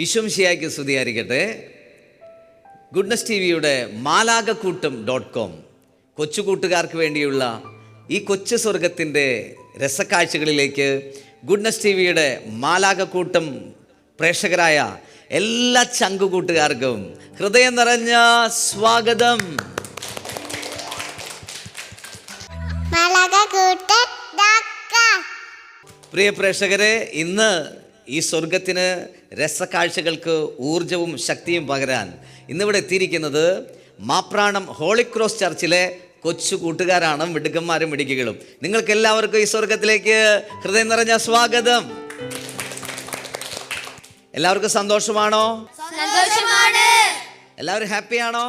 ഈശോമിശിഹായ്ക്ക് സ്തുതിയായിരിക്കട്ടെ. ഗുഡ്നസ് ടിവിയുടെ മാലാകക്കൂട്ടം.com കൊച്ചു കൂട്ടുകാർക്ക് വേണ്ടിയുള്ള ഈ കൊച്ചു സ്വർഗത്തിൻ്റെ രസക്കാഴ്ചകളിലേക്ക് ഗുഡ്നസ് ടിവിയുടെ മാലാകക്കൂട്ടം പ്രേക്ഷകരായ എല്ലാ ചങ്കുകൂട്ടുകാർക്കും ഹൃദയം നിറഞ്ഞ സ്വാഗതം. പ്രിയ പ്രേക്ഷകരെ, ഇന്ന് ഈ സ്വർഗത്തിന് രസക്കാഴ്ചകൾക്ക് ഊർജവും ശക്തിയും പകരാൻ ഇന്നിവിടെ എത്തിയിരിക്കുന്നത് മാപ്രാണം ഹോളി ക്രോസ് ചർച്ചിലെ കൊച്ചു കൂട്ടുകാരാണ്, മിടുക്കന്മാരും മിടുക്കികളും. നിങ്ങൾക്ക് എല്ലാവർക്കും ഈ സ്വർഗത്തിലേക്ക് ഹൃദയം നിറഞ്ഞ സ്വാഗതം. എല്ലാവർക്കും സന്തോഷമാണോ? എല്ലാവരും ഹാപ്പിയാണോ?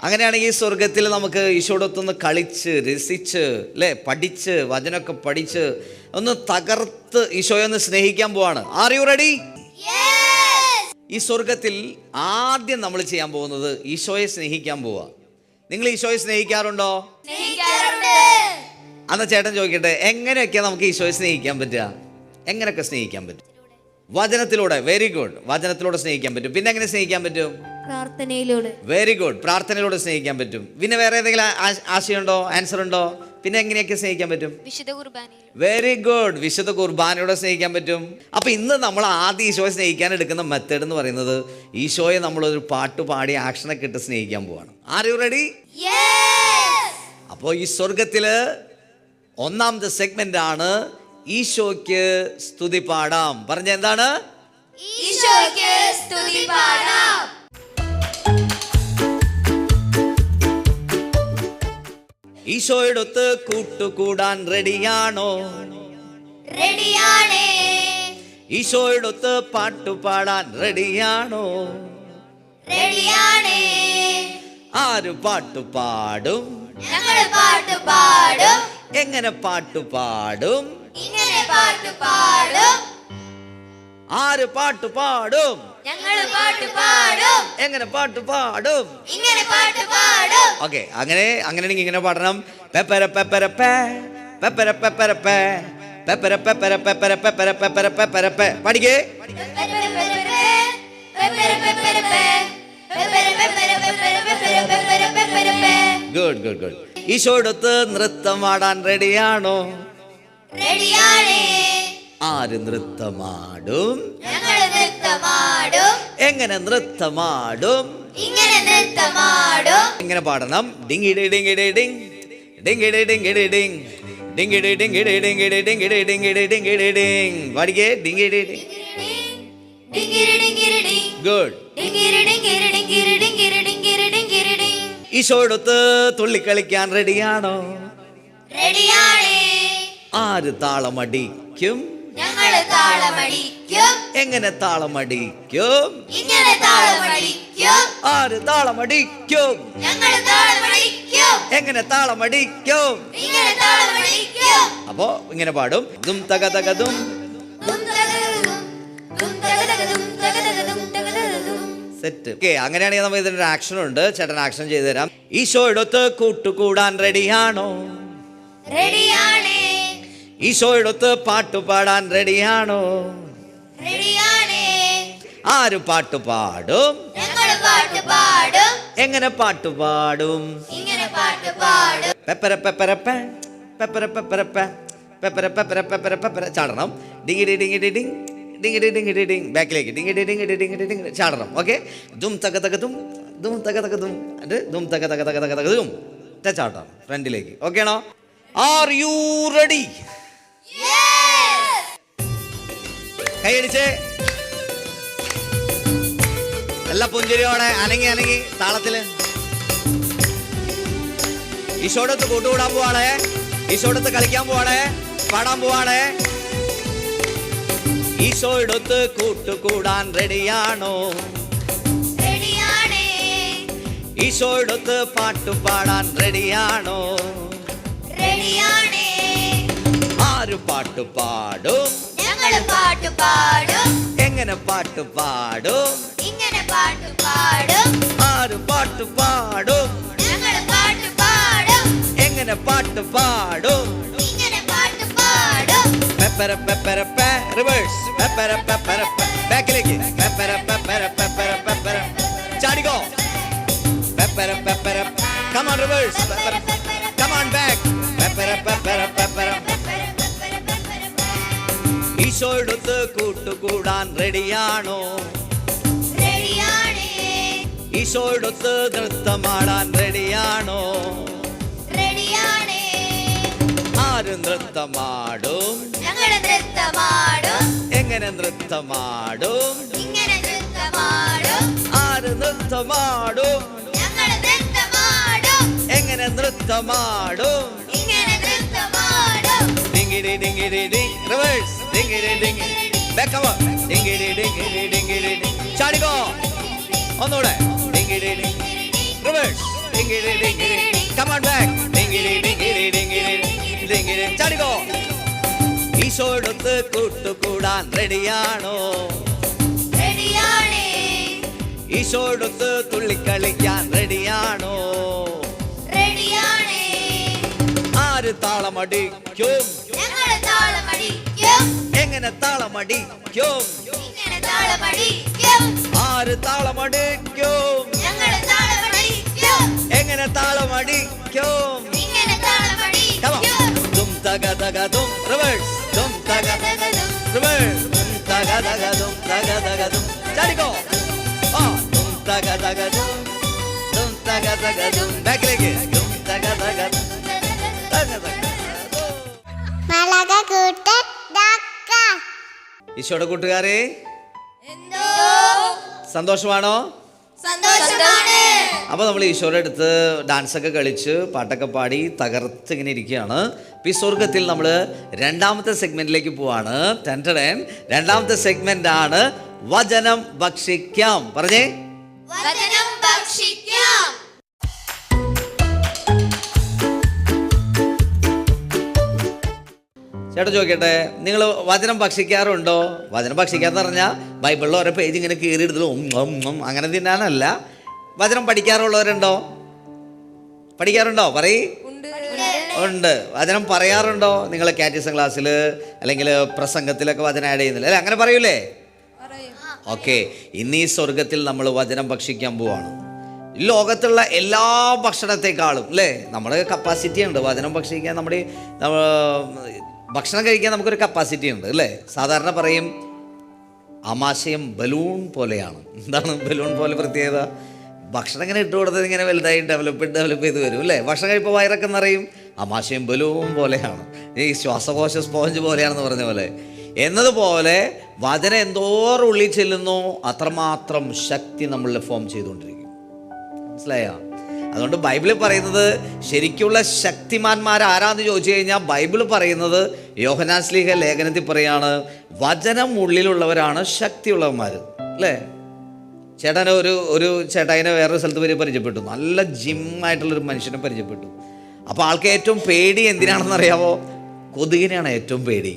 അങ്ങനെയാണെങ്കിൽ ഈ സ്വർഗത്തിൽ നമുക്ക് ഈശോടൊത്തൊന്ന് കളിച്ച് രസിച്ച് അല്ലേ, പഠിച്ച് വചനമൊക്കെ പഠിച്ച് ഒന്ന് തകർത്ത് ഈശോയെ ഒന്ന് സ്നേഹിക്കാൻ പോവാണ്. R you ready? ഈ സ്വർഗത്തിൽ ആദ്യം നമ്മൾ ചെയ്യാൻ പോകുന്നത് ഈശോയെ സ്നേഹിക്കാൻ പോവാ. നിങ്ങൾ ഈശോയെ സ്നേഹിക്കാറുണ്ടോ? അന്ന് ചേട്ടൻ ചോദിക്കട്ടെ, എങ്ങനെയൊക്കെയാ നമുക്ക് ഈശോയെ സ്നേഹിക്കാൻ പറ്റുക? എങ്ങനെയൊക്കെ സ്നേഹിക്കാൻ പറ്റും? വചനത്തിലൂടെ. Very good. വചനത്തിലൂടെ സ്നേഹിക്കാൻ പറ്റും. പിന്നെ എങ്ങനെ സ്നേഹിക്കാൻ പറ്റും? പ്രാർത്ഥനയിലൂടെ. Very good. പ്രാർത്ഥനയിലൂടെ സ്നേഹിക്കാൻ പറ്റും. പിന്നെ വേറെ ഏതെങ്കിലും ആശയമുണ്ടോ? ആൻസർ ഉണ്ടോ? പിന്നെ എങ്ങനെയൊക്കെ സ്നേഹിക്കാൻ പറ്റും? വിശുദ്ധ കുർബാന. Very good. വിശുദ്ധ കുർബാനയോടെ സ്നേഹിക്കാൻ പറ്റും. അപ്പൊ ഇന്ന് നമ്മൾ ആദ്യം ഈശോയെ സ്നേഹിക്കാൻ എടുക്കുന്ന മെത്തേഡ് എന്ന് പറയുന്നത് ഈശോയെ നമ്മളൊരു പാട്ട് പാടി ആക്ഷനൊക്കെ ഇട്ട് സ്നേഹിക്കാൻ പോവാണ്. R you ready? അപ്പോൾ ഈ സ്വർഗത്തില് ഒന്നാമത്തെ സെഗ്മെന്റ് ആണ് ഈശോയ്ക്ക് സ്തുതി പാടാം. പറഞ്ഞ എന്താണ്? ഈശോയ്ക്ക് സ്തുതി പാടാം. ഈശോയോടൊത്ത് കൂട്ടുകൂടാൻ റെഡിയാണോ? റെഡിയാണേ. ഈശോയോടൊത്ത് പാട്ടുപാടാൻ റെഡിയാണോ? റെഡിയാണേ. ആര് പാട്ടുപാടും? ഞങ്ങൾ പാട്ടുപാടും. എങ്ങനെ പാട്ടുപാടും? ഇങ്ങനെ പാട്ടുപാടും. ആര് പാട്ടുപാടും? ഞങ്ങൾ പാട്ടുപാടും. എങ്ങനെ പാട്ടുപാടും? ഇങ്ങനെ പാട്ടുപാടും. ഓക്കെ, അങ്ങനെയാണെങ്കിൽ ഇങ്ങനെ പാടണം. പെപ്പര പെപ്പര പേ, പെപ്പര പെപ്പര പേ, പെപ്പര പെപ്പര പെപ്പര പെപ്പര പെപ്പര പെപ്പര പേ. പഠിക്കേ. Good good good. ഈശോടൊത്ത് നൃത്തമാടാൻ റെഡിയാണോ? റെഡിയാണേ. ആര് നൃത്തമാടും? ഞങ്ങൾ നൃത്തമാടും. എങ്ങനെ നൃത്തമാടും? ഇങ്ങനെ നൃത്തമാടും. ഇങ്ങനെ പാടണം. ഡിങ്കിടി ഡിങ്കിടി ഡിങ്, ഡിങ്കിടി ഡിങ്കിടി ഡിങ്, ഡിങ്കിടി ഡിങ്കിടി ഡിങ്കിടി ഡിങ്കിടി ഡിങ്കിടി ഡിങ്കിടി ഡിങ്. പഠിക്കേ. ഡിങ്കിടി ഡിങ്. ഡിങ്കിരി ഡിങ്കിരി ഡിങ്. ഗുഡ്. ഡിങ്കിരി ഡിങ്കിരി ഡിങ്കിരി ഡിങ്കിരി ഡിങ്കിരി ഡിങ്കിരി ഡിങ്. ഈശോടൊത്ത് തുള്ളിക്കളിക്കാൻ റെഡിയാണോ? റെഡിയാണേ. ആര് താളമടിക്കും? ഞങ്ങൾ താളമടിക്കും. എങ്ങനെ താളമടിക്കും? ഇങ്ങനെ താളമടിക്കും. ആര് താളമടിക്കും? ഞങ്ങൾ താളമടിക്കും. എങ്ങനെ താളമടിക്കും? ഇങ്ങനെ താളമടിക്കും. അപ്പോ ഇങ്ങനെ പാടും. ദും തക തക ദും. ദും തകതകദും, ദും തകതകദും, തകതകദും, തകതകദും. സെറ്റ്. ഓക്കെ, അങ്ങനെയാണെങ്കിൽ നമുക്ക് ഇതിനൊരു ആക്ഷൻ ഉണ്ട്. ചേട്ടൻ ആക്ഷൻ ചെയ്തു തരാം. ഈശോയോടൊത്ത് കൂട്ടുകൂടാൻ റെഡിയാണോ? റെഡിയാണേ. ഈശോയോടൊത്ത് പാട്ടുപാടാൻ റെഡിയാണോ? റെഡിയാണേ. ആര് പാട്ടുപാടും? ഞങ്ങൾ പാട്ടുപാടും. എങ്ങനെ പാട്ടുപാടും? ഇങ്ങനെ പാട്ടുപാടും. പെപ്പര പെപ്പര പേ, പെപ്പര പെപ്പര പേ, പെപ്പര പെപ്പര പെപ്പര പെപ്പര. ചാടണം. ഡിങ്ങിടി ഡിങ്ങിടി ഡിങ്, ഡിങ്ങിടി ഡിങ്ങിടി ഡിങ്. ബാക്കിലേക്ക് ഡിങ്ങിടി ഡിങ്ങിടി ഡിങ്ങിടി ഡിങ് ചാടണം. ഓക്കെ. ദും തക തക ദും, ദും തക തക ദും, ദും തക തക തക തക തക ദും. ചാട്ടാം ഫ്രണ്ടിലേക്ക്. ഓക്കെ ആണോ? Are you ready? കൈയടിച്ചേ. എല്ലാ പുഞ്ചിരിയോടെ അനങ്ങി അനങ്ങി താളത്തില്. ഈശോടത്ത് കൂട്ടുകൂടാൻ പോവാണേ, ഈശോടത്ത് കളിക്കാൻ പോവാണേ, പാടാൻ പോവാണേ. ഈശോടത്ത് കൂട്ടുകൂടാൻ റെഡിയാണോ? റെഡിയാണേ. ഈശോടത്ത് പാട്ടുപാടാൻ റെഡിയാണോ? റെഡിയാണേ. ആര് പാട്ടുപാടും? ഞങ്ങൾ പാട്ടുപാടും. എങ്ങനെ പാട്ടുപാടും? ഇങ്ങനെ പാട്ടുപാടും. ആര് പാട്ടുപാടും? ഞങ്ങൾ പാട്ടുപാടും. എങ്ങനെ പാട്ടുപാടും? ഇങ്ങനെ പാട്ടുപാടും. പെപ്പര പെപ്പര പേ, റിവേഴ്സ് ബാക്കിലേക്ക് ചാടിക്കോ come on reverse come on back ഈശോടുത്ത് കൂട്ടുകൂടാൻ റെഡിയാണോ റെഡിയാണേ ഈശോടുത്ത് നൃത്തമാടാൻ റെഡിയാണോ റെഡിയാണേ ആര് നൃത്തമാടും ഞങ്ങള് നൃത്തമാടും എങ്ങനെ നൃത്തമാടും ഇങ്ങനെ നൃത്തമാടും ആര് നൃത്തമാടും ഞങ്ങള് നൃത്തമാടും എങ്ങനെ നൃത്തമാടും ഇങ്ങനെ നൃത്തമാടും ഡിങ്കിടി ഡിങ്കിടി ഡിങ് റിവേഴ്സ് ഡിങ്കിടി ഡിങ്കിടി ബാക്ക് കമ ഡിങ്കിടി ഡിങ്കിടി ഡിങ്കിടി ചാടിക്കോ ഒന്നുകൂടെ ഡിങ്കിടി ഡിങ് റിവേഴ്സ് ഡിങ്കിടി ഡിങ്കിടി കം ഓൺ ബാക്ക് ഡിങ്കിടി ഡിങ്കിടി ഡിങ്കിടി ഡിങ്കിടി ചാടിക്കോ ഈശോടുത്ത് കൂട്ടുകൂടാൻ റെഡിയാണോ റെഡിയാണേ ഈശോടുത്ത് തുള്ളിക്കളിക്കാൻ റെഡിയാണോ റെഡിയാണേ ആര് താളമടിക്കും ഞങ്ങള് താളമടിക്കും എങ്ങനെ താളമടിക്കും ഇങ്ങനെ താളമടിക്കും ആര് താളമടിക്കും ഞങ്ങള് താളമടിക്കും എങ്ങനെ താളമടിക്കും ഇങ്ങനെ Come on. താളമടിക്കും Dum taga taga dum reverse dum taga തകതകതും reverse dum taga taga dum ചാടിക്കോ dum taga taga dum ബാക്കിലേക്ക് dum taga taga മലക കൂട്ട് ഡാക്ക ഈശോയുടെ കൂട്ടുകാരെ എന്തോ സന്തോഷമാണോ സന്തോഷമാണ് അപ്പോൾ നമ്മൾ ഈശോയുടെ അടുത്ത് ഡാൻസൊക്കെ കളിച്ച് പാട്ടൊക്കെ പാടി തകർത്ത് ഇങ്ങനെ ഇരിക്കുകയാണ് അപ്പോൾ ഈ സ്വർഗത്തിൽ നമ്മൾ രണ്ടാമത്തെ സെഗ്മെൻറ്റിലേക്ക് പോവാണ് ടെൻറ്റഡൻ രണ്ടാമത്തെ സെഗ്മെൻ്റ് ആണ് വചനം ഭക്ഷിക്കാം പറഞ്ഞേ വചനം ഭക്ഷിക്കാം ചേട്ടാ ചോദിക്കട്ടെ നിങ്ങൾ വചനം ഭക്ഷിക്കാറുണ്ടോ വചനം ഭക്ഷിക്കാന്ന് പറഞ്ഞാൽ ബൈബിളിൽ ഓരോ പേജ് ഇങ്ങനെ കീറി എടുത്തത് അങ്ങനെ തിന്നാനല്ല വചനം പഠിക്കാറുള്ളവരുണ്ടോ പഠിക്കാറുണ്ടോ പറയ് ഉണ്ട് വചനം പറയാറുണ്ടോ നിങ്ങൾ കാറ്റഗിസം ക്ലാസ്സിൽ അല്ലെങ്കിൽ പ്രസംഗത്തിലൊക്കെ വചനം ആഡ് ചെയ്യുന്നില്ല അല്ലേ അങ്ങനെ പറയൂലേ ഓക്കെ ഇന്ന് ഈ സ്വർഗത്തിൽ നമ്മൾ വചനം ഭക്ഷിക്കാൻ പോവാണ് ഈ ലോകത്തുള്ള എല്ലാ ഭക്ഷണത്തെക്കാളും അല്ലേ നമ്മുടെ കപ്പാസിറ്റി ഉണ്ട് വചനം ഭക്ഷിക്കാൻ നമ്മുടെ ഭക്ഷണം കഴിക്കാൻ നമുക്കൊരു കപ്പാസിറ്റി ഉണ്ട് അല്ലേ സാധാരണ പറയും ആമാശയം ബലൂൺ പോലെയാണ് എന്താണ് ബലൂൺ പോലെ പ്രത്യേകത ഭക്ഷണം ഇങ്ങനെ ഇട്ട് കൊടുത്തത് ഇങ്ങനെ വലുതായി ഡെവലപ്പ് ചെയ്ത് വരും അല്ലേ ഭക്ഷണം കഴിയുമ്പോൾ വയറൊക്കെ നിറയും ആമാശയം ബലൂൺ പോലെയാണ് ഈ ശ്വാസകോശ സ്പോഞ്ച് പോലെയാണെന്ന് പറഞ്ഞ പോലെ എന്നതുപോലെ വചനം എന്തോരം ഉള്ളിൽ ചെല്ലുന്നോ അത്രമാത്രം ശക്തി നമ്മളിൽ ഫോം ചെയ്തുകൊണ്ടിരിക്കും മനസ്സിലായോ അതുകൊണ്ട് ബൈബിളിൽ പറയുന്നത് ശരിക്കുള്ള ശക്തിമാന്മാർ ആരാന്ന് ചോദിച്ചു കഴിഞ്ഞാൽ ബൈബിൾ പറയുന്നത് യോഹന്നാൻ ശ്ലീഹ ലേഖനത്തിൽ പറയാണ് വചനം ഉള്ളിലുള്ളവരാണ് ശക്തിയുള്ളവന്മാർ അല്ലേ ചേട്ടനെ ഒരു ചേട്ടായിനെ വേറൊരു സ്ഥലത്ത് വരെ പരിചയപ്പെട്ടു നല്ല ജിമ്മായിട്ടുള്ളൊരു മനുഷ്യനെ പരിചയപ്പെട്ടു അപ്പോൾ ആൾക്ക് ഏറ്റവും പേടി എന്തിനാണെന്ന് അറിയാമോ കൊതുകിനെയാണ് ഏറ്റവും പേടി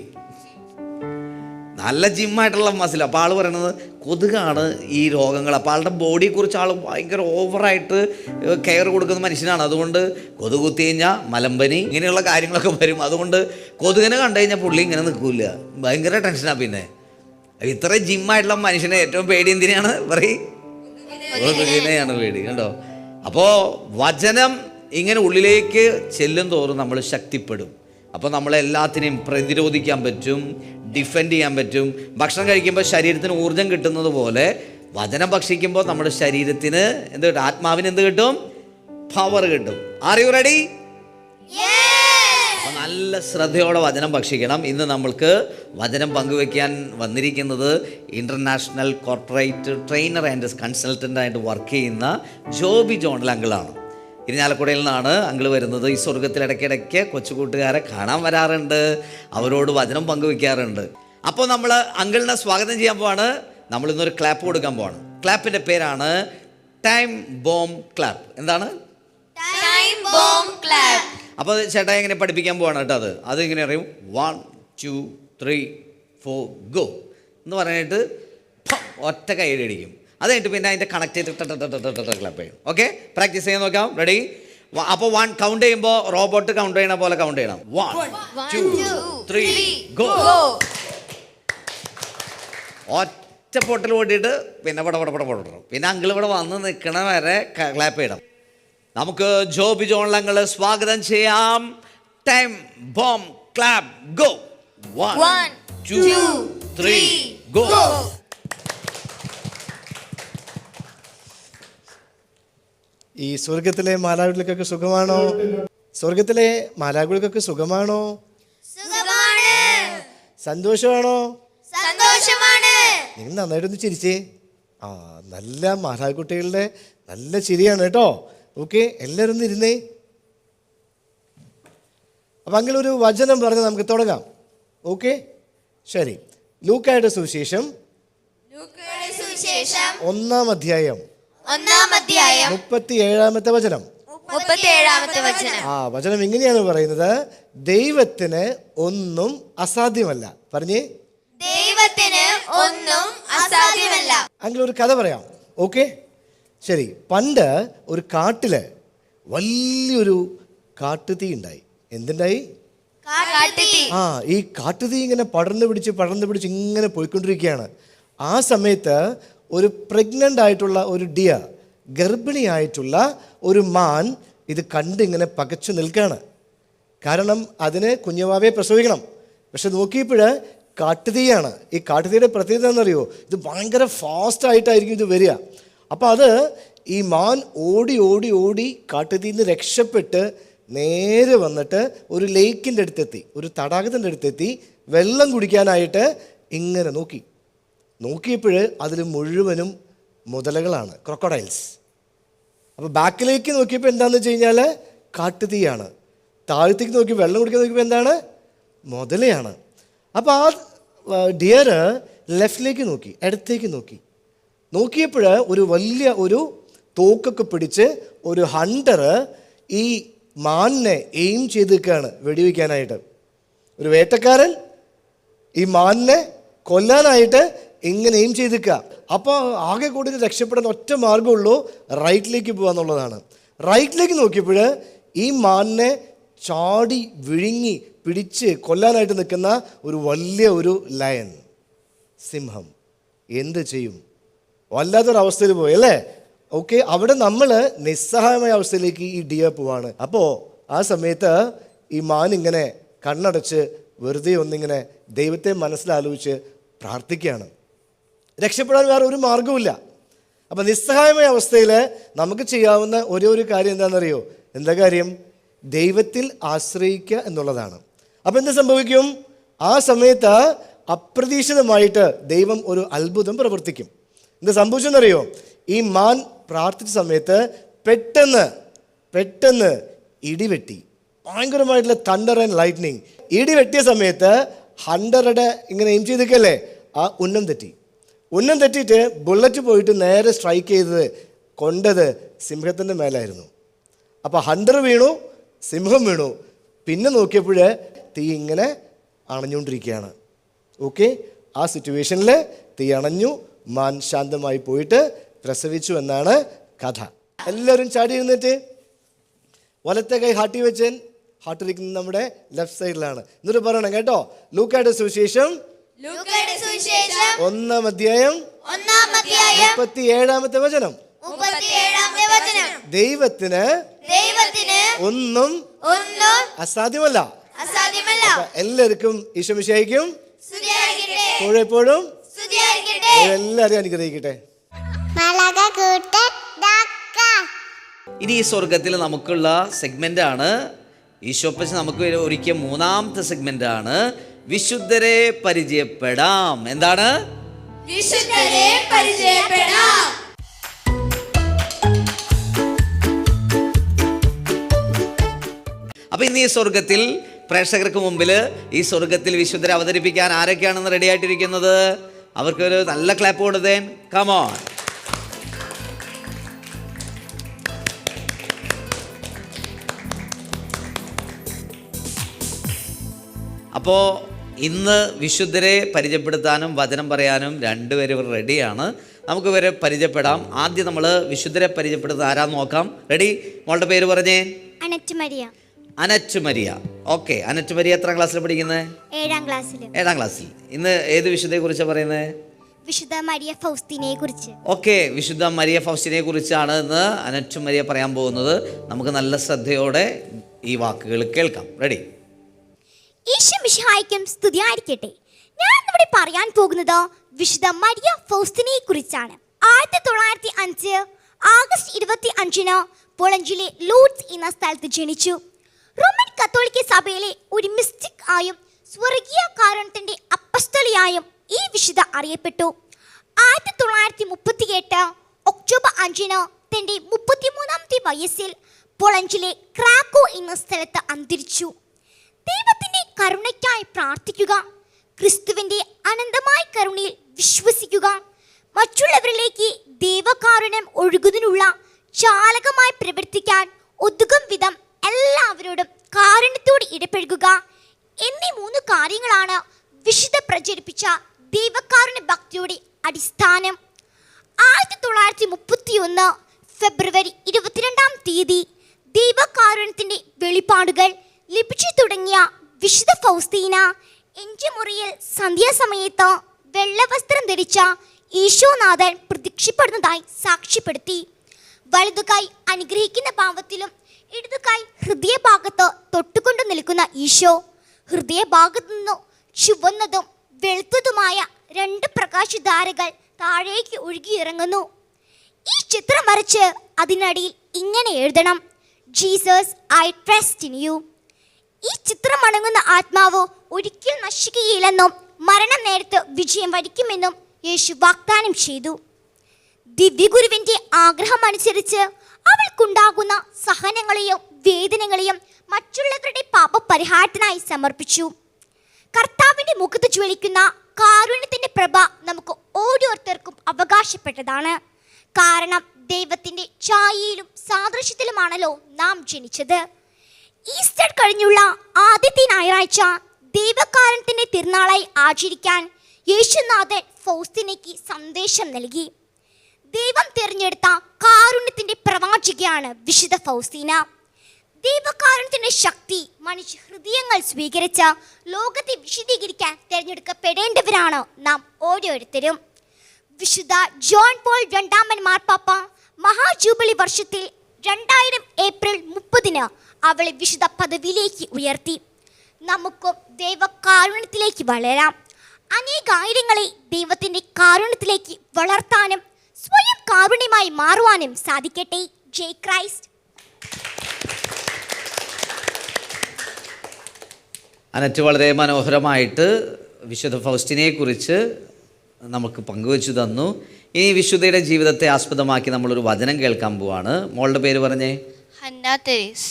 നല്ല ജിമ്മായിട്ടുള്ള മസിൽ അപ്പോൾ ആൾ പറയുന്നത് കൊതുകാണ് ഈ രോഗങ്ങൾ അപ്പോൾ ആളുടെ ബോഡിയെക്കുറിച്ച് ആൾ ഭയങ്കര ഓവറായിട്ട് കെയർ കൊടുക്കുന്ന മനുഷ്യനാണ് അതുകൊണ്ട് കൊതുക് കുത്തി കഴിഞ്ഞാൽ മലമ്പനി ഇങ്ങനെയുള്ള കാര്യങ്ങളൊക്കെ വരും അതുകൊണ്ട് കൊതുകിനെ കണ്ടു കഴിഞ്ഞാൽ പുള്ളി ഇങ്ങനെ നിൽക്കില്ല ഭയങ്കര ടെൻഷനാണ് പിന്നെ ഇത്ര ജിമ്മായിട്ടുള്ള മനുഷ്യനെ ഏറ്റവും പേടി എന്തിനാണ് പറയും കൊതുകിനെയാണ് പേടി കണ്ടോ അപ്പോൾ വചനം ഇങ്ങനെ ഉള്ളിലേക്ക് ചെല്ലും തോറും നമ്മൾ ശക്തിപ്പെടും അപ്പോൾ നമ്മളെല്ലാത്തിനെയും പ്രതിരോധിക്കാൻ പറ്റും ഡിഫെൻഡ് ചെയ്യാൻ പറ്റും ഭക്ഷണം കഴിക്കുമ്പോൾ ശരീരത്തിന് ഊർജ്ജം കിട്ടുന്നത് പോലെ വചനം ഭക്ഷിക്കുമ്പോൾ നമ്മുടെ ശരീരത്തിന് എന്ത് കിട്ടും ആത്മാവിന് എന്ത് കിട്ടും പവർ കിട്ടും ആർ യു റെഡി അപ്പോൾ നല്ല ശ്രദ്ധയോടെ വചനം ഭക്ഷിക്കണം ഇന്ന് നമ്മൾക്ക് വചനം പങ്കുവെക്കാൻ വന്നിരിക്കുന്നത് ഇൻ്റർനാഷണൽ കോർപ്പറേറ്റ് ട്രെയിനർ ആൻഡ് കൺസൾട്ടൻ്റായിട്ട് വർക്ക് ചെയ്യുന്ന ജോബി ജോണൽ അങ്കിളാണ് ഇരിഞ്ഞാലക്കുടയിൽ നിന്നാണ് അങ്കിൾ വരുന്നത് ഈ സ്വർഗത്തിൽ ഇടയ്ക്കിടയ്ക്ക് കൊച്ചുകൂട്ടുകാരെ കാണാൻ വരാറുണ്ട് അവരോട് വചനം പങ്കുവെക്കാറുണ്ട് അപ്പോൾ നമ്മൾ അങ്കിളിനെ സ്വാഗതം ചെയ്യാൻ പോവാണ് നമ്മളിന്നൊരു ക്ലാപ്പ് കൊടുക്കാൻ പോവാണ് ക്ലാപ്പിൻ്റെ പേരാണ് ടൈം ബോംബ് ക്ലാപ്പ് എന്താണ് ടൈം ബോംബ് ക്ലാപ്പ് അപ്പോൾ ചേട്ടാ എങ്ങനെ പഠിപ്പിക്കാൻ പോവാണ് കേട്ടോ അത് ഇങ്ങനെ അറിയും 1 2 3 4 ഗോ എന്ന് പറഞ്ഞിട്ട് ഒറ്റ കൈയ്യടി അടിക്കും അത് കഴിഞ്ഞിട്ട് പിന്നെ അതിൻ്റെ കണക്ട് ചെയ്തിട്ട് ക്ലാപ്പ് ചെയ്യും ഓക്കെ പ്രാക്ടീസ് ചെയ്യാൻ നോക്കാം റെഡി അപ്പോൾ 1 കൗണ്ട് ചെയ്യുമ്പോൾ റോബോട്ട് കൗണ്ട് ചെയ്യണ പോലെ കൗണ്ട് ചെയ്യണം 1 2 3 ഗോ ഒറ്റ പൊട്ടൽ ഓടിയിട്ട് പിന്നെ പൊടണം. പിന്നെ അങ്കിൾ ഇവിടെ വന്ന് നിൽക്കണ വരെ ക്ലാപ്പ് ചെയ്യണം. നമുക്ക് ജോബി ജോൺലങ്ങള് സ്വാഗതം ചെയ്യാം. Time bomb clap go. 1 2 3 go. ഈ സ്വർഗത്തിലെ മാലാഖകൾക്കൊക്കെ സുഖമാണോ? സ്വർഗത്തിലെ മാലാഖകൾക്കൊക്കെ സുഖമാണോ? സുഖമാണ്. സന്തോഷമാണോ? സന്തോഷമാണ്. നിങ്ങൾ നന്നായിട്ടൊന്ന് ചിരിച്ചേ. നല്ല മാലാഖക്കുട്ടികളുടെ നല്ല ചിരിയാണ് കേട്ടോ. ഓക്കെ, എല്ലാവരും ഒന്ന് ഇരുന്നേ. അപ്പം അങ്ങനെ ഒരു വചനം പറഞ്ഞ് നമുക്ക് തുടങ്ങാം. ഓക്കെ, ശരി. ലൂക്കായുടെ സുവിശേഷം 1-ാം അധ്യായം 37-ാമത്തെ വചനം. വചനം ഇങ്ങനെയാണ് പറയുന്നത്: ദൈവത്തിന് ഒന്നും അസാധ്യമല്ല. പറഞ്ഞേ, ദൈവത്തിന് ഒന്നും അസാധ്യമല്ല. അങ്ങനെ ഒരു കഥ പറയാം. ഓക്കെ, ശരി. പണ്ട് ഒരു കാട്ടില് വലിയൊരു കാട്ടുതീ ഉണ്ടായി. എന്തുണ്ടായി? ഈ കാട്ടുതീ ഇങ്ങനെ പടർന്നു പിടിച്ച് ഇങ്ങനെ പോയിക്കൊണ്ടിരിക്കുകയാണ്. ആ സമയത്ത് ഒരു പ്രഗ്നൻ്റ് ആയിട്ടുള്ള ഒരു ഡിയർ, ഗർഭിണിയായിട്ടുള്ള ഒരു മാൻ ഇത് കണ്ട് ഇങ്ങനെ പകച്ചു നിൽക്കുകയാണ്. കാരണം അതിന് കുഞ്ഞുവാവയെ പ്രസവിക്കണം. പക്ഷെ നോക്കിയപ്പോൾ കാട്ടുതീയാണ്. ഈ കാട്ടുതീയുടെ പ്രത്യേകത എന്നറിയോ? ഇത് ഭയങ്കര ഫാസ്റ്റായിട്ടായിരിക്കും ഇത് വരിക. അപ്പോൾ അത് ഈ മാൻ ഓടി കാട്ടുതീന്ന് രക്ഷപ്പെട്ട് നേരെ വന്നിട്ട് ഒരു ലേക്കിൻ്റെ അടുത്തെത്തി, ഒരു തടാകത്തിൻ്റെ അടുത്തെത്തി വെള്ളം കുടിക്കാനായിട്ട് ഇങ്ങനെ നോക്കിയപ്പോൾ അതിൽ മുഴുവനും മുതലകളാണ്, ക്രൊക്കഡൈൽസ്. അപ്പോൾ ബാക്കിലേക്ക് നോക്കിയപ്പോൾ എന്താണെന്ന് വെച്ച് കഴിഞ്ഞാൽ കാട്ടുതീയാണ്. താഴത്തേക്ക് നോക്കി വെള്ളം കുടിക്കാൻ നോക്കിയപ്പോൾ എന്താണ്? മുതലയാണ്. അപ്പോൾ ആ ഡിയർ ലെഫ്റ്റിലേക്ക് നോക്കി, ഇടത്തേക്ക് നോക്കിയപ്പോൾ ഒരു വലിയ ഒരു തോക്കൊക്കെ പിടിച്ച് ഒരു ഹണ്ടർ ഈ മാനിനെ എയിം ചെയ്ത് നിൽക്കുകയാണ് വെടിവെക്കാനായിട്ട്. ഒരു വേട്ടക്കാരൻ ഈ മാനിനെ കൊല്ലാനായിട്ട് ഇങ്ങനെ എയിം ചെയ്ത് നിൽക്കുക. അപ്പോൾ ആകെ കൂടി രക്ഷപ്പെടാൻ ഒറ്റ മാർഗ്ഗമുള്ളൂ, റൈറ്റിലേക്ക് പോകുക എന്നുള്ളതാണ്. റൈറ്റിലേക്ക് നോക്കിയപ്പോൾ ഈ മാനിനെ ചാടി വിഴുങ്ങി പിടിച്ച് കൊല്ലാനായിട്ട് നിൽക്കുന്ന ഒരു വലിയ ഒരു ലയൺ, സിംഹം. എന്ത് ചെയ്യും? വല്ലാത്തൊരവസ്ഥയിൽ പോയി അല്ലേ? ഓക്കെ, അവിടെ നമ്മൾ നിസ്സഹായമായ അവസ്ഥയിലേക്ക് ഈ ഡിയർ പോവാണ്. അപ്പോൾ ആ സമയത്ത് ഈ മാൻ ഇങ്ങനെ കണ്ണടച്ച് വെറുതെ ഒന്നിങ്ങനെ ദൈവത്തെ മനസ്സിലാലോചിച്ച് പ്രാർത്ഥിക്കുകയാണ്. രക്ഷപ്പെടാൻ വേറെ ഒരു മാർഗവുമില്ല. അപ്പം നിസ്സഹായമായ അവസ്ഥയിൽ നമുക്ക് ചെയ്യാവുന്ന ഒരേ ഒരു കാര്യം എന്താണെന്നറിയോ? എന്താ കാര്യം? ദൈവത്തിൽ ആശ്രയിക്കുക എന്നുള്ളതാണ്. അപ്പം എന്ത് സംഭവിക്കും? ആ സമയത്ത് അപ്രതീക്ഷിതമായിട്ട് ദൈവം ഒരു അത്ഭുതം പ്രവർത്തിക്കും. എന്ത് സംഭവിച്ചെന്നറിയോ? ഈ മാൻ പ്രാർത്ഥിച്ച സമയത്ത് പെട്ടെന്ന് ഇടിവെട്ടി. ഭയങ്കരമായിട്ടുള്ള തണ്ടർ ആൻഡ് ലൈറ്റ്നിങ്. ഇടിവെട്ടിയ സമയത്ത് ഹണ്ടറുടെ ഇങ്ങനെ എയിം ചെയ്തിരിക്കല്ലേ, ആ ഉന്നം തെറ്റിയിട്ട് ബുള്ളറ്റ് പോയിട്ട് നേരെ സ്ട്രൈക്ക് കൊണ്ടത് സിംഹത്തിൻ്റെ മേലായിരുന്നു. അപ്പോൾ ഹണ്ടർ വീണു, സിംഹം വീണു. പിന്നെ നോക്കിയപ്പോൾ തീ ഇങ്ങനെ അണഞ്ഞുകൊണ്ടിരിക്കുകയാണ്. ഓക്കെ, ആ സിറ്റുവേഷനിൽ തീ അണഞ്ഞു, മാൻ ശാന്തമായി പോയിട്ട് പ്രസവിച്ചു എന്നാണ് കഥ. എല്ലാവരും ചാടി ഇരുന്നിട്ട് വലത്തെ കൈ ഹാർട്ടി വെച്ചൻ, ഹാർട്ടിരിക്കുന്നത് നമ്മുടെ ലെഫ്റ്റ് സൈഡിലാണ്. എന്നിട്ട് പറയണം കേട്ടോ, ലൂക്കായുടെ സുവിശേഷം 1-ാം അധ്യായം 37-ാമത്തെ വചനം. ദൈവത്തിന് ഒന്നും അസാധ്യമല്ല. എല്ലാവർക്കും ഈശോ മിശിഹായ്ക്കും എപ്പോഴും എല്ലാവരും അനുഗ്രഹിക്കട്ടെ. ഇനി ഈ സ്വർഗത്തിൽ നമുക്കുള്ള സെഗ്മെന്റ് ആണ് ഈശോപ്പച്ച് നമുക്ക് ഒരുക്കിയ 3-ാമത്തെ സെഗ്മെന്റ് ആണ് വിശുദ്ധരെ പരിചയപ്പെടാം. എന്താണ്? വിശുദ്ധരെ പരിചയപ്പെടാം. അപ്പൊ ഇന്ന് ഈ സ്വർഗത്തിൽ പ്രേക്ഷകർക്ക് മുമ്പിൽ ഈ സ്വർഗത്തിൽ വിശുദ്ധരെ അവതരിപ്പിക്കാൻ ആരൊക്കെയാണെന്ന് റെഡി ആയിട്ടിരിക്കുന്നത്? അവർക്കൊരു നല്ല ക്ലാപ്പ് കൊടുത്തേൻ. കമോൺ. അപ്പോൾ ഇന്ന് വിശുദ്ധരെ പരിചയപ്പെടുത്താനും വചനം പറയാനും രണ്ടുപേരും ഇവർ റെഡിയാണ്. നമുക്ക് ഇവരെ പരിചയപ്പെടാം. ആദ്യം നമ്മൾ വിശുദ്ധരെ പരിചയപ്പെടുത്തുന്ന ആരാന്ന് നോക്കാം. റെഡി? മോളുടെ പേര് പറഞ്ഞേ. Annette Maria. Okay, Annette Maria എത്രാം ക്ലാസ്സിൽ പഠിക്കുന്നത്? 7-ാം ക്ലാസ്സിൽ. 7-ാം ക്ലാസ്സിൽ. ഇന്ന് ഏത് വിശുദ്ധയെ കുറിച്ചാണ് പറയുന്നത്? വിശുദ്ധ മരിയ ഫൗസ്തീനയെ കുറിച്ച്. ഓക്കെ, വിശുദ്ധ മരിയ ഫൗസ്തീനയെ കുറിച്ചാണ് ഇന്ന് അനറ്റു മരിയ പറയാൻ പോകുന്നത്. നമുക്ക് നല്ല ശ്രദ്ധയോടെ ഈ വാക്കുകൾ കേൾക്കാം. റെഡി? ഈശോ മിശിഹായ്ക്കും സ്തുതിയായിരിക്കട്ടെ. ഞാൻ ഇവിടെ പറയാൻ പോകുന്നത് വിശുദ്ധ മരിയ ഫൗസ്തീനയെ കുറിച്ചാണ്. 1905 ആഗസ്റ്റ് 25 പോളണ്ടിലെ ലൂഡ്സ് എന്ന സ്ഥലത്ത് ജനിച്ചു. റോമൻ കത്തോലിക്ക സഭയിലെ ഒരു മിസ്റ്റിക് ആയും സ്വർഗീയ കാരുണ്യത്തിന്റെ അപ്പസ്തലിയായും ഈ വിശുദ്ധ അറിയപ്പെട്ടു. 1938 ഒക്ടോബർ 5 തന്റെ 33ാമത്തെ വയസ്സിൽ പോളണ്ടിലെ ക്രാക്കോ എന്ന സ്ഥലത്ത് അന്തരിച്ചു. ദൈവത്തിന്റെ കരുണയ്ക്കായി പ്രാർത്ഥിക്കുക, ക്രിസ്തുവിന്റെ അനന്തമായ കരുണയിൽ വിശ്വസിക്കുക, മറ്റുള്ളവരിലേക്ക് ദൈവകാരുണ്യം ഒഴുകുന്നതിനുള്ള ചാലകമായി പ്രവർത്തിക്കാൻ ഒതുക്കും വിധം എല്ലാവരോടും കാരുണ്യത്തോടെ ഇടപഴകുക എന്നീ 3 കാര്യങ്ങളാണ് വിശുദ്ധ പ്രചരിപ്പിച്ച ദൈവകാരുണ്യ ഭക്തിയുടെ അടിസ്ഥാനം. 1931 ഫെബ്രുവരി 22 ദൈവകാരുണ്യത്തിന്റെ വെളിപ്പാടുകൾ ലഭിച്ചു തുടങ്ങിയ വിശുദ്ധ ഫൗസ്തീന എന്റെ മുറിയിൽ സന്ധ്യാസമയത്ത് വെള്ളവസ്ത്രം ധരിച്ച ഈശോനാഥൻ പ്രത്യക്ഷപ്പെടുന്നതായി സാക്ഷ്യപ്പെടുത്തി. വലതുകൈ അനുഗ്രഹിക്കുന്ന ഭാവത്തിലും ഇടതുകൈ ഹൃദയഭാഗത്ത് തൊട്ടുകൊണ്ട് നിൽക്കുന്ന ഈശോ ഹൃദയഭാഗത്തു നിന്നു ചുവന്നതും വെളുത്തതുമായ 2 പ്രകാശധാരകൾ താഴേക്ക് ഒഴുകിയിറങ്ങുന്നു. ഈ ചിത്രം വരച്ച് അതിനടിയിൽ ഇങ്ങനെ എഴുതണം: Jesus, I trust in you. ഈ ചിത്രം അടങ്ങുന്ന ആത്മാവ് ഒരിക്കൽ നശിക്കുകയില്ലെന്നും മരണം നേരത്ത് വിജയം വരിക്കുമെന്നും യേശു വാഗ്ദാനം ചെയ്തു. ദിവ്യഗുരുവിന്റെ ആഗ്രഹം അനുസരിച്ച് അവൾക്കുണ്ടാകുന്ന സഹനങ്ങളെയും വേദനകളെയും മറ്റുള്ളവരുടെ പാപപരിഹാരത്തിനായി സമർപ്പിച്ചു. കർത്താവിന്റെ മുഖത്ത് ജ്വലിക്കുന്ന കാരുണ്യത്തിന്റെ പ്രഭ നമുക്ക് ഓരോരുത്തർക്കും അവകാശപ്പെട്ടതാണ്. കാരണം ദൈവത്തിന്റെ ഛായയിലും സാദൃശ്യത്തിലുമാണല്ലോ നാം ജനിച്ചത്. ഈസ്റ്റർ കഴിഞ്ഞുള്ള ആദ്യത്തെ ഞായറാഴ്ച ദൈവകാരുണ്യത്തിന്റെ തിരുനാളായി ആചരിക്കാൻ യേശുനാഥൻ ഫൗസ്തീനയ്ക്ക് സന്ദേശം നൽകി. ദൈവം തിരഞ്ഞെടുത്ത കാരുണ്യത്തിന്റെ പ്രവാചകയാണ് വിശുദ്ധ ഫൗസ്തീന. ദൈവകാരുണ്യത്തിന്റെ ശക്തി മനുഷ്യ ഹൃദയങ്ങൾ സ്വീകരിച്ച ലോകത്തെ വിശദീകരിക്കാൻ തിരഞ്ഞെടുക്കപ്പെടേണ്ടവരാണ് നാം ഓരോരുത്തരും. വിശുദ്ധ ജോൺ പോൾ 2 മാർപ്പാപ്പ മഹാജൂബിലി വർഷത്തിൽ 2000 ഏപ്രിൽ 30 അവളെ വിശുദ്ധ പദവിയിലേക്ക് ഉയർത്തി. നമുക്കും ദൈവകാരുണ്യത്തിലേക്ക് വളരാം. അനേകായിരങ്ങളെ ദൈവത്തിന്റെ കാരുണ്യത്തിലേക്ക് വളർത്താനും സ്വയം കാരുണ്യമായി മാറുവാനും സാധിക്കട്ടെ. ജയ് ക്രൈസ്റ്റ്. അനറ്റ് വളരെ മനോഹരമായിട്ട് വിശുദ്ധ ഫൗസ്തീനയെ കുറിച്ച് നമുക്ക് പങ്കുവച്ചു തന്നു. ഈ വിശുദ്ധയുടെ ജീവിതത്തെ ആസ്പദമാക്കി നമ്മളൊരു വചനം കേൾക്കാൻ പോവാണ്. മോളുടെ പേര് പറഞ്ഞേ? ഹന്ന തെരേസ്.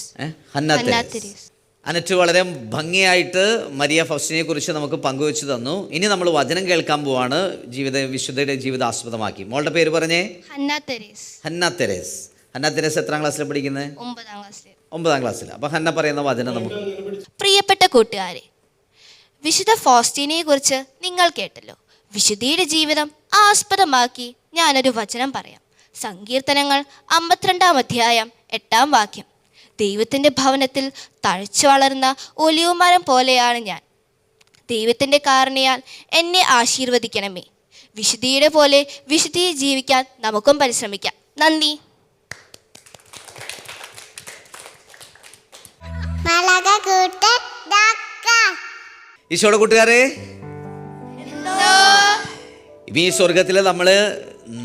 ഹന്ന തെരേസ്. അനറ്റ് വളരെ ഭംഗിയായിട്ട് മരിയ ഫൗസ്തീനയെ കുറിച്ച് നമുക്ക് പങ്കുവച്ചു തന്നു. ഇനി നമ്മൾ വചനം കേൾക്കാൻ പോവാണ് വിശുദ്ധയുടെ ജീവിതം ആസ്പദമാക്കി. മോളുടെ പേര് പറഞ്ഞേ? ഹന്ന തെരേസ്. ഹന്ന തെരേസ്. ഹന്ന തെരേസ് എത്രാം ക്ലാസ്സിൽ പഠിക്കുന്നത്? 9ാം ക്ലാസ്സിൽ. 9ാം ക്ലാസ്സിൽ. അപ്പം ഹന്ന പറയുന്ന വചനം നമുക്ക്. പ്രിയപ്പെട്ട കൂട്ടുകാരെ, വിശുദ്ധ ഫൗസ്തീനയെ കുറിച്ച് നിങ്ങൾ കേട്ടല്ലോ. വിശുദ്ധിയുടെ ജീവിതം ആസ്പദമാക്കി ഞാനൊരു വചനം പറയാം. സങ്കീർത്തനങ്ങൾ 52-ാം അധ്യായം 8-ാം വാക്യം: ദൈവത്തിൻ്റെ ഭവനത്തിൽ തഴച്ചു വളർന്ന ഒലിവുമരം പോലെയാണ് ഞാൻ. ദൈവത്തിൻ്റെ കാരുണ്യാൽ എന്നെ ആശീർവദിക്കണമേ. വിശുദ്ധിയുടെ പോലെ വിശുദ്ധിയെ ജീവിക്കാൻ നമുക്കും പരിശ്രമിക്കാം. നന്ദി. ഈശോയുടെ കൂട്ടുകാരെ, ഈ സ്വർഗത്തിൽ നമ്മൾ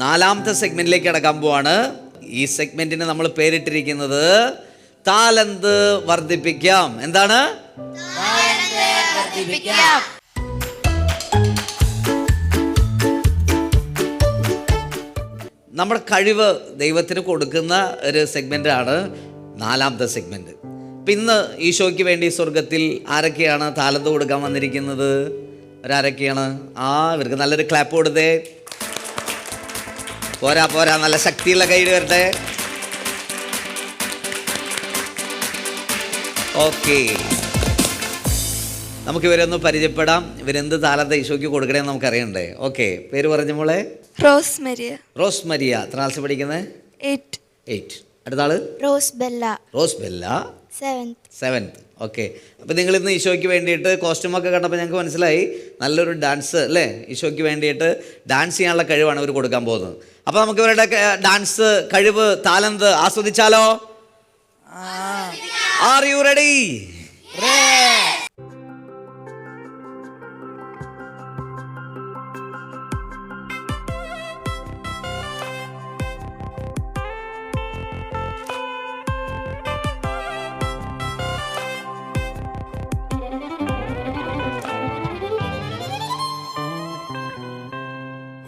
4ാമത്തെ സെഗ്മെന്റിലേക്ക് കടക്കാൻ പോവാണ്. ഈ സെഗ്മെന്റിന് നമ്മൾ പേരിട്ടിരിക്കുന്നത് താലന്ത് വർദ്ധിപ്പിക്കാം. എന്താണ്? നമ്മുടെ കഴിവ് ദൈവത്തിന് കൊടുക്കുന്ന ഒരു സെഗ്മെന്റാണ് 4ാമത്തെ സെഗ്മെന്റ്. അപ്പം ഇന്ന് ഈശോയ്ക്ക് വേണ്ടി സ്വർഗത്തിൽ ആരൊക്കെയാണ് താലന്ത് കൊടുക്കാൻ വന്നിരിക്കുന്നത്? ആരൊക്കെയാണ്? ഇവർക്ക് നല്ലൊരു ക്ലാപ്പ് കൊടുത്തേ. പോരാ, നല്ല ശക്തിയുള്ള കൈ വരട്ടെ. ഓക്കെ, നമുക്ക് ഇവരൊന്ന് പരിചയപ്പെടാം. ഇവരെന്ത് താലന്ത് ഈശോയ്ക്ക് കൊടുക്കണേന്ന് നമുക്കറിയണ്ടേ? ഓക്കെ, പേര് പറഞ്ഞ മോളെ? Rose Maria. Rose Maria. എത്ര ക്ലാസ്സിൽ പഠിക്കുന്നത്? 8. അടുത്ത ആള്? Rose Bella. Rose Bella. 7th. Okay. അപ്പോൾ നിങ്ങളിന്ന് ഈശോയ്ക്ക് വേണ്ടിയിട്ട് കോസ്റ്റ്യൂമൊക്കെ കണ്ടപ്പോൾ ഞങ്ങൾക്ക് മനസ്സിലായി നല്ലൊരു ഡാൻസ് അല്ലേ, ഈശോയ്ക്ക് വേണ്ടിയിട്ട് ഡാൻസ് ചെയ്യാനുള്ള കഴിവാണ് ഇവർ കൊടുക്കാൻ പോകുന്നത്. അപ്പോൾ നമുക്ക് ഇവരുടെ ഡാൻസ് കഴിവ് താലന്ത് ആസ്വദിച്ചാലോ? R you ready?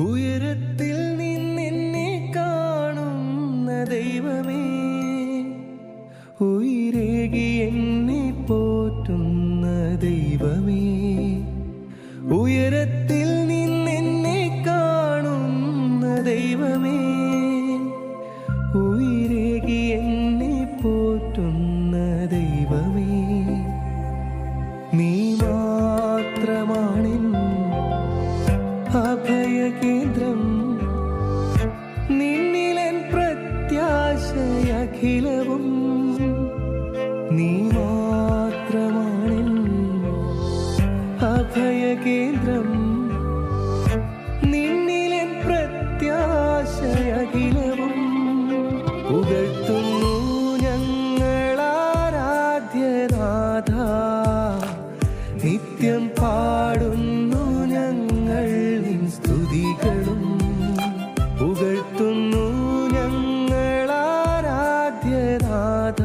ഉയരത്തിൽ നിന്നെന്നെ കാണുന്ന ദൈവമേ, ഉയരേകി എന്നെ പോറ്റുന്ന ദൈവമേ, ഉയരത്തിൽ നിന്നെന്നെ കാണുന്ന ദൈവമേ, ഉയരേകി എന്നെ പോറ്റുന്ന ദൈവമേ, നീ മാത്രമാണെൻ അഭയകേന്ദ്രം, നിന്നിലെൻ പ്രത്യാശയഖിലവും, നീ മാത്രമാണെൻ അഭയകേന്ദ്രം, നിന്നിലെൻ പ്രത്യാശയഖിലവും, പുകഴ്ത്തുന്നു ഞങ്ങളാരാധ്യനാഥ, നിത്യം പാടുന്നു ഞങ്ങൾ നിൻ സ്തുതികളും, പുകഴ്ത്തുന്നു ഞങ്ങളാരാധ്യനാഥ,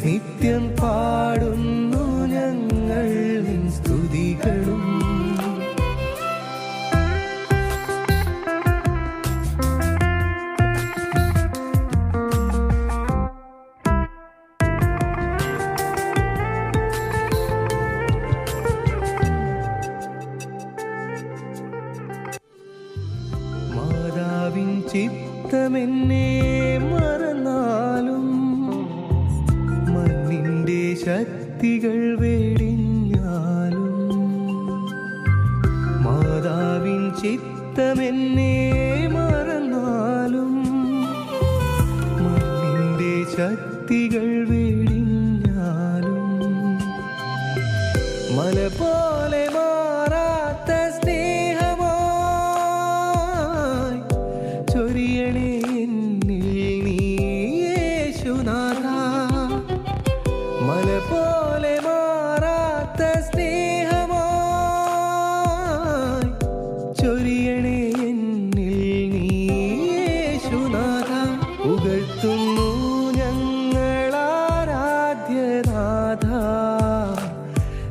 നിത്യം പാടുന്നു ഞങ്ങൾ നിൻ സ്തുതികളും. മാതാവിൻ ചിത്തമെന്നെ മറന്നാലും, മണ്ണിൻ്റെ ശക്തികൾ വെടിഞ്ഞാലും, മാതാവിൻ ചിത്തമെന്നെ മറന്നാലും, മണ്ണിൻ്റെ ശക്തികൾ വെടിഞ്ഞാലും, മല പോലെ മാറാത്ത സ്നേഹമായി ചൊരിയണേ എന്നിൽ നീ യേശുനാഥ, മല പോലെ മാറാത്ത സ്നേഹമായി ചൊരിയണേ എന്നിൽ നീ യേശുനാഥ, പുകഴ്ത്തുന്നു ഞങ്ങളാരാധ്യനാഥ,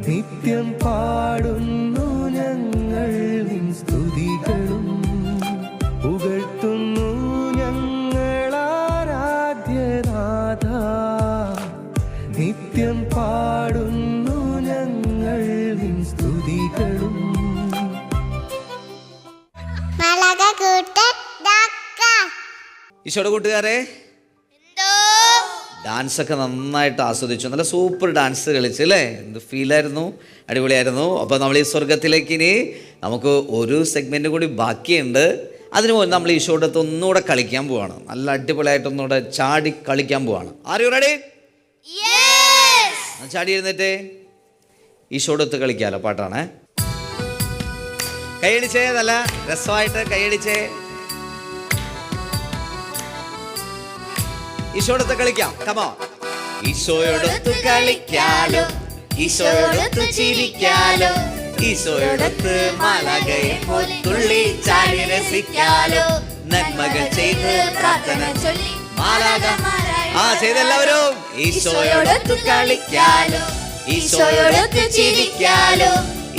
നിത്യം പാടുന്നു ഞങ്ങൾ നിൻ സ്തുതികളും, പുകഴ്ത്തുന്നു ഞങ്ങളാരാധ്യനാഥ, നിത്യം പാടുന്നു ഞങ്ങൾ നിൻ സ്തുതികളും. ഈശോയുടെ കൂട്ടുകാരെ, ഡാൻസൊക്കെ നന്നായിട്ട് ആസ്വദിച്ചു. നല്ല സൂപ്പർ ഡാൻസ് കളിച്ച് അല്ലേ? എന്ത് ഫീലായിരുന്നു, അടിപൊളിയായിരുന്നു. അപ്പോൾ നമ്മൾ ഈ സ്വർഗത്തിലേക്ക് ഇനി നമുക്ക് ഒരു സെഗ്മെൻറ്റ് കൂടി ബാക്കിയുണ്ട്. അതിനു മുമ്പ് നമ്മൾ ഈശോയുടെ അടുത്ത് ഒന്നുകൂടെ കളിക്കാൻ പോവാണ്. നല്ല അടിപൊളിയായിട്ട് ഒന്നുകൂടെ ചാടി കളിക്കാൻ പോവാണ്. R you ready? ചാടി എഴുന്നേറ്റേ, ഈശോയുടെ അടുത്ത് കളിക്കാമല്ലോ. പാട്ടാണ്. കൈയടിച്ചേ, നല്ല രസമായിട്ട് കൈയടിച്ചേ. ഈശോടൊത്ത് കളിക്കാം. കമോ. ഈശോയോടൊത്ത് കളിക്കാലോ, ഈശോയോടൊത്ത് ചിരിക്കാലോ, ഈശോയോടൊത്ത് മാലാഖയെ പോൽ തുള്ളി ചാടി രസിക്കാലോ, നന്മകൾ ചെയ്ത് പ്രാർത്ഥന ചൊല്ലി മാലാഖമാരായി. ചെയ്തെല്ലാവരും ഈശോയോടൊത്ത് കളിക്കാലോ, ഈശോയോടൊത്ത് ചിരിക്കാലോ,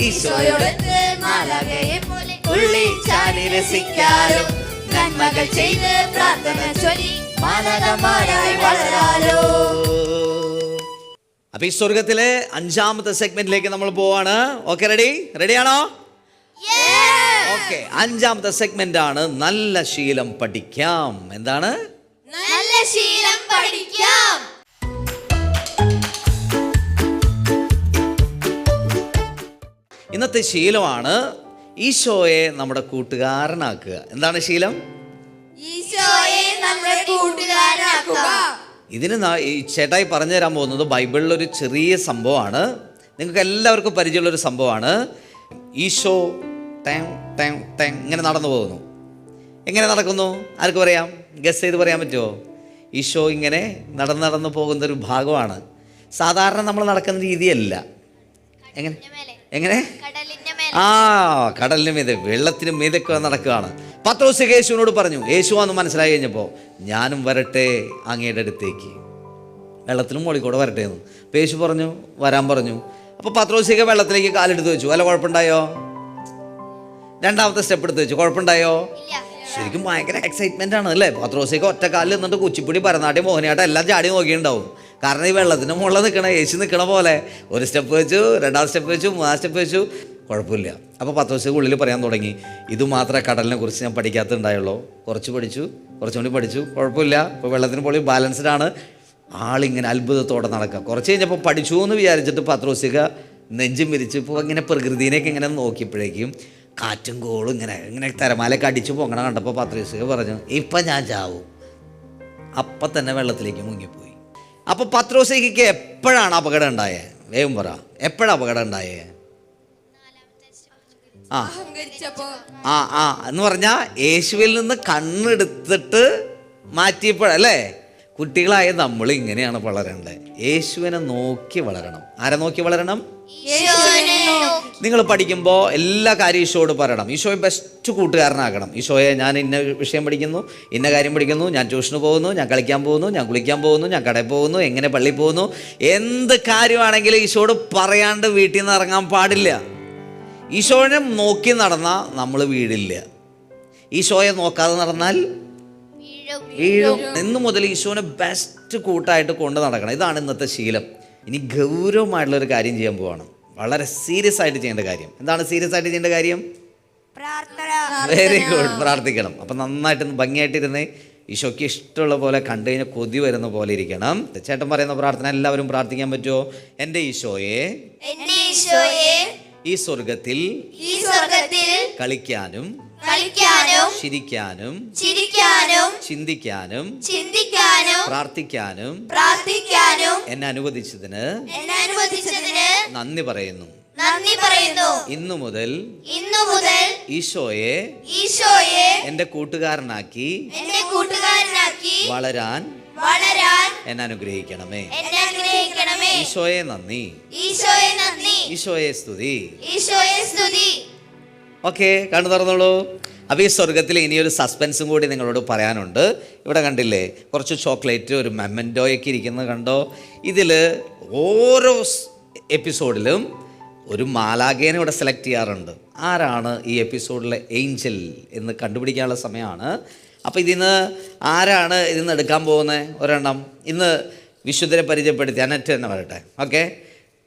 ഈശോയോടൊത്ത് മാലാഖയെ പോലെ തുള്ളി ചാടി രസിക്കാലോ, നന്മകൾ ചെയ്ത് പ്രാർത്ഥന ചൊല്ലി മാലാഖമാരായി വളരാലോ. അപ്പൊ ഈ സ്വർഗത്തിലെ 5ാമത്തെ സെഗ്മെന്റിലേക്ക് നമ്മൾ പോവാണ്. ഓക്കെ, റെഡിയാണോ? ഓക്കെ, 5ാമത്തെ സെഗ്മെന്റ് ആണ് നല്ല ശീലം പഠിക്കാം. എന്താണ്? നല്ല ശീലം പഠിക്കാം. ഇന്നത്തെ ശീലമാണ് ഈശോയെ നമ്മുടെ കൂട്ടുകാരനാക്കുക. എന്താണ് ശീലം? ഈശോയെ നമ്മുടെ കൂട്ടുകാരനാക്കുക. ഇതിന് ഈ ചേട്ടായി പറഞ്ഞു തരാൻ പോകുന്നത് ബൈബിളിലൊരു ചെറിയ സംഭവമാണ്. നിങ്ങൾക്ക് എല്ലാവർക്കും പരിചയമുള്ളൊരു സംഭവമാണ്. ഈശോ ടാങ് ടാങ് ടാങ് ഇങ്ങനെ നടന്നു പോകുന്നു. എങ്ങനെ നടക്കുന്നു? ആർക്ക് പറയാം? ഗസ് ചെയ്ത് പറയാൻ പറ്റുമോ? ഈശോ ഇങ്ങനെ നടന്നു പോകുന്നൊരു ഭാഗമാണ്. സാധാരണ നമ്മൾ നടക്കുന്ന രീതിയല്ല. എങ്ങനെ എങ്ങനെ കടലിന് മീതെ, വെള്ളത്തിന് മീതൊക്കെ നടക്കുകയാണ്. പത്രോസ് യേശുവിനോട് പറഞ്ഞു. യേശുവാന്ന് മനസ്സിലായി കഴിഞ്ഞപ്പോൾ ഞാനും വരട്ടെ അങ്ങയുടെ അടുത്തേക്ക്, വെള്ളത്തിനും മുകളിൽ കൂടെ വരട്ടെ എന്ന്. അപ്പോൾ യേശു പറഞ്ഞു വരാൻ പറഞ്ഞു. അപ്പോൾ പത്രോസിക വെള്ളത്തിലേക്ക് കാലെടുത്ത് വെച്ചു. വല്ല കുഴപ്പമുണ്ടായോ? രണ്ടാമത്തെ സ്റ്റെപ്പ് എടുത്ത് വെച്ചു. കുഴപ്പമുണ്ടായോ? ശരിക്കും ഭയങ്കര എക്സൈറ്റ്മെൻ്റ് ആണ് അല്ലേ? പത്രോസിക ഒറ്റ കാലിൽ നിന്നിട്ട് കുച്ചിപ്പുടി, ഭരതനാട്യം, മോഹിനിയാട്ടം എല്ലാം ചാടി നോക്കിയിട്ടുണ്ടാവും. കാരണം ഈ വെള്ളത്തിന് മുകളിൽ നിൽക്കണ യേശു നിൽക്കണ പോലെ ഒരു സ്റ്റെപ്പ് വെച്ചു, രണ്ടാമത്തെ സ്റ്റെപ്പ് വെച്ചു, മൂന്നാം സ്റ്റെപ്പ് വെച്ചു, കുഴപ്പമില്ല. അപ്പോൾ പത്രോസിക ഉള്ളിൽ പറയാൻ തുടങ്ങി, ഇത് മാത്രമേ കടലിനെ കുറിച്ച് ഞാൻ പഠിക്കാത്തുണ്ടായുള്ളൂ. കുറച്ച് പഠിച്ചു, കുറച്ചും കൂടി പഠിച്ചു, കുഴപ്പമില്ല. ഇപ്പോൾ വെള്ളത്തിന് പോളി ബാലൻസ്ഡ് ആണ്. ആളിങ്ങനെ അത്ഭുതത്തോടെ നടക്കുക. കുറച്ച് കഴിഞ്ഞപ്പോൾ പഠിച്ചു എന്ന് വിചാരിച്ചിട്ട് പത്രോസിക നെഞ്ചും വിരിച്ച് ഇപ്പോൾ ഇങ്ങനെ പ്രകൃതിനെയൊക്കെ ഇങ്ങനെ നോക്കിയപ്പോഴേക്കും കാറ്റും കോളും ഇങ്ങനെ തിരമാലയൊക്കെ അടിച്ചു പൊങ്ങണ കണ്ടപ്പോൾ പത്രോസിക പറഞ്ഞു, ഇപ്പം ഞാൻ ചാവും. അപ്പം തന്നെ വെള്ളത്തിലേക്ക് മുങ്ങിപ്പോയി. അപ്പോൾ പത്രോസികയ്ക്ക് എപ്പോഴാണ് അപകടം ഉണ്ടായേ? വേഗം പറ, എപ്പോഴാണ് അപകടം ഉണ്ടായേ? എന്ന് പറഞ്ഞാൽ യേശുവിൽ നിന്ന് കണ്ണെടുത്തിട്ട് മാറ്റിയപ്പോഴല്ലേ? കുട്ടികളായ നമ്മൾ ഇങ്ങനെയാണ് വളരേണ്ടത്. യേശുവിനെ നോക്കി വളരണം. ആരെ നോക്കി വളരണം? നിങ്ങൾ പഠിക്കുമ്പോൾ എല്ലാ കാര്യം ഈശോയോട് പറയണം. ഈശോയെ ബെസ്റ്റ് കൂട്ടുകാരനാക്കണം. ഈശോയെ, ഞാൻ ഇന്ന വിഷയം പഠിക്കുന്നു, ഇന്ന കാര്യം പഠിക്കുന്നു, ഞാൻ ട്യൂഷന് പോകുന്നു, ഞാൻ കളിക്കാൻ പോകുന്നു, ഞാൻ കുളിക്കാൻ പോകുന്നു, ഞാൻ കടയിൽ പോകുന്നു, എങ്ങനെ പള്ളിയിൽ പോകുന്നു, എന്ത് കാര്യമാണെങ്കിലും ഈശോയോട് പറയാണ്ട് വീട്ടിൽ നിന്ന് ഇറങ്ങാൻ പാടില്ല. ഈശോയെ നോക്കി നടന്നാൽ നമ്മൾ വീഴില്ല. ഈശോയെ നോക്കാതെ നടന്നാൽ വീഴും. ഇന്നു മുതൽ ഈശോനെ ബെസ്റ്റ് കൂട്ടായിട്ട് കൊണ്ട് നടക്കണം. ഇതാണ് ഇന്നത്തെ ശീലം. ഇനി ഗൗരവമായിട്ടുള്ളൊരു കാര്യം ചെയ്യാൻ പോവാണ്. വളരെ സീരിയസ് ആയിട്ട് ചെയ്യേണ്ട കാര്യം. എന്താണ് സീരിയസ് ആയിട്ട് ചെയ്യേണ്ട കാര്യം? വെരി ഗുഡ്, പ്രാർത്ഥിക്കണം. അപ്പം നന്നായിട്ട് ഭംഗിയായിട്ടിരുന്ന് ഈശോയ്ക്ക് ഇഷ്ടമുള്ള പോലെ കണ്ടു കഴിഞ്ഞാൽ കൊതി വരുന്ന പോലെ ഇരിക്കണം. ചേട്ടൻ പറയുന്ന പ്രാർത്ഥന എല്ലാവരും പ്രാർത്ഥിക്കാൻ പറ്റുമോ? എൻ്റെ ഈശോയെ ഈ സ്വർഗത്തിൽ കളിക്കാനും ചിരിക്കാനും ചിന്തിക്കാനും പ്രാർത്ഥിക്കാനും എന്നെ അനുവദിച്ചതിന് നന്ദി പറയുന്നു. ഇന്നു മുതൽ ഈശോയെ എന്റെ കൂട്ടുകാരനാക്കി വളരാൻ എന്നെ അനുഗ്രഹിക്കണമേ. ഈശോയെ നന്ദി, ഈശോയെ സ്തുതി. ഓക്കെ, കണ്ണു തുറന്നോളൂ. അപ്പോൾ ഈ സ്വർഗത്തിൽ ഇനിയൊരു സസ്പെൻസും കൂടി നിങ്ങളോട് പറയാനുണ്ട്. ഇവിടെ കണ്ടില്ലേ കുറച്ച് ചോക്ലേറ്റ്, ഒരു മെമ്മൻറ്റോയൊക്കെ ഇരിക്കുന്നത് കണ്ടോ? ഇതിൽ ഓരോ എപ്പിസോഡിലും ഒരു മാലാഖേനെ ഇവിടെ സെലക്ട് ചെയ്യാറുണ്ട്. ആരാണ് ഈ എപ്പിസോഡിലെ ഏഞ്ചൽ എന്ന് കണ്ടുപിടിക്കാനുള്ള സമയമാണ്. അപ്പോൾ ഇതിന്ന് ആരാണ് ഇതിന്ന് എടുക്കാൻ പോകുന്നത്? ഒരെണ്ണം ഇന്ന് വിശുദ്ധരെ പരിചയപ്പെടുത്തി അനറ്റ് തന്നെ വരട്ടെ. ഓക്കെ,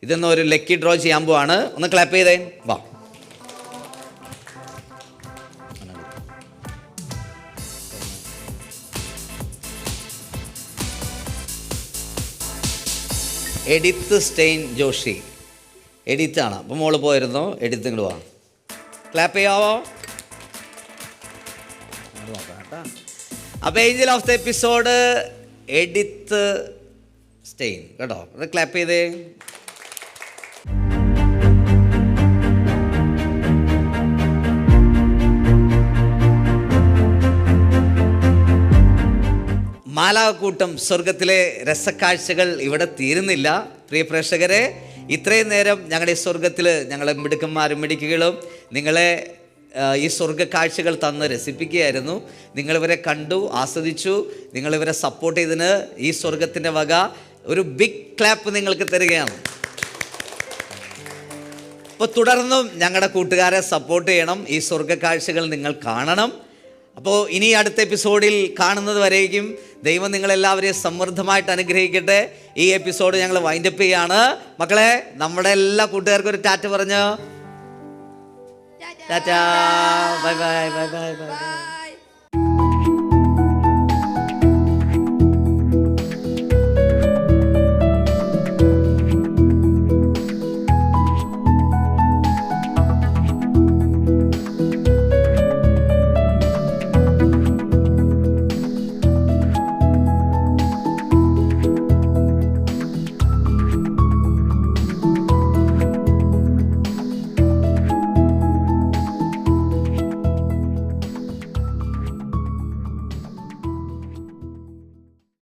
ഇതൊന്ന് ഒരു ലക്കി ഡ്രോ ചെയ്യാൻ പോവാണ്. ഒന്ന് ക്ലാപ്പ് ചെയ്തേ. വാ, എഡിത്ത് സ്റ്റെയിൻ ജോഷി. എഡിത്താണ്. അപ്പം മോള് പോയിരുന്നു. എഡിത്ത് ഇങ്ങോട്ട് വാ, ക്ലാപ്പ് ചെയ്യാവോ? അപ്പോൾ angel of the episode Edith Stein കേട്ടോ. അത് ക്ലാപ്പ് ചെയ്തേ. മാലാകൂട്ടം സ്വർഗത്തിലെ രസക്കാഴ്ചകൾ ഇവിടെ തീരുന്നില്ല. പ്രിയ പ്രേക്ഷകരെ, ഇത്രയും നേരം ഞങ്ങളുടെ ഈ സ്വർഗത്തിൽ ഞങ്ങളെ മിടുക്കന്മാരും മിടുക്കികളും നിങ്ങളെ ഈ സ്വർഗ കാഴ്ചകൾ തന്ന് രസിപ്പിക്കുകയായിരുന്നു. നിങ്ങളിവരെ കണ്ടു, ആസ്വദിച്ചു. നിങ്ങളിവരെ സപ്പോർട്ട് ചെയ്തതിന് ഈ സ്വർഗത്തിൻ്റെ വക ഒരു ബിഗ് ക്ലാപ്പ് നിങ്ങൾക്ക് തരികയാണ്. അപ്പോൾ തുടർന്നും ഞങ്ങളുടെ കൂട്ടുകാരെ സപ്പോർട്ട് ചെയ്യണം. ഈ സ്വർഗ കാഴ്ചകൾ നിങ്ങൾ കാണണം. അപ്പോൾ ഇനി അടുത്ത എപ്പിസോഡിൽ കാണുന്നത് വരേക്കും ദൈവം നിങ്ങളെല്ലാവരെയും സമൃദ്ധമായിട്ട് അനുഗ്രഹിക്കട്ടെ. ഈ എപ്പിസോഡ് ഞങ്ങൾ വൈൻഡപ്പ് ചെയ്യാണ്. മക്കളെ, നമ്മുടെ എല്ലാ കൂട്ടുകാർക്കും ഒരു ടാറ്റ പറഞ്ഞോ. Tata, bye bye bye bye bye.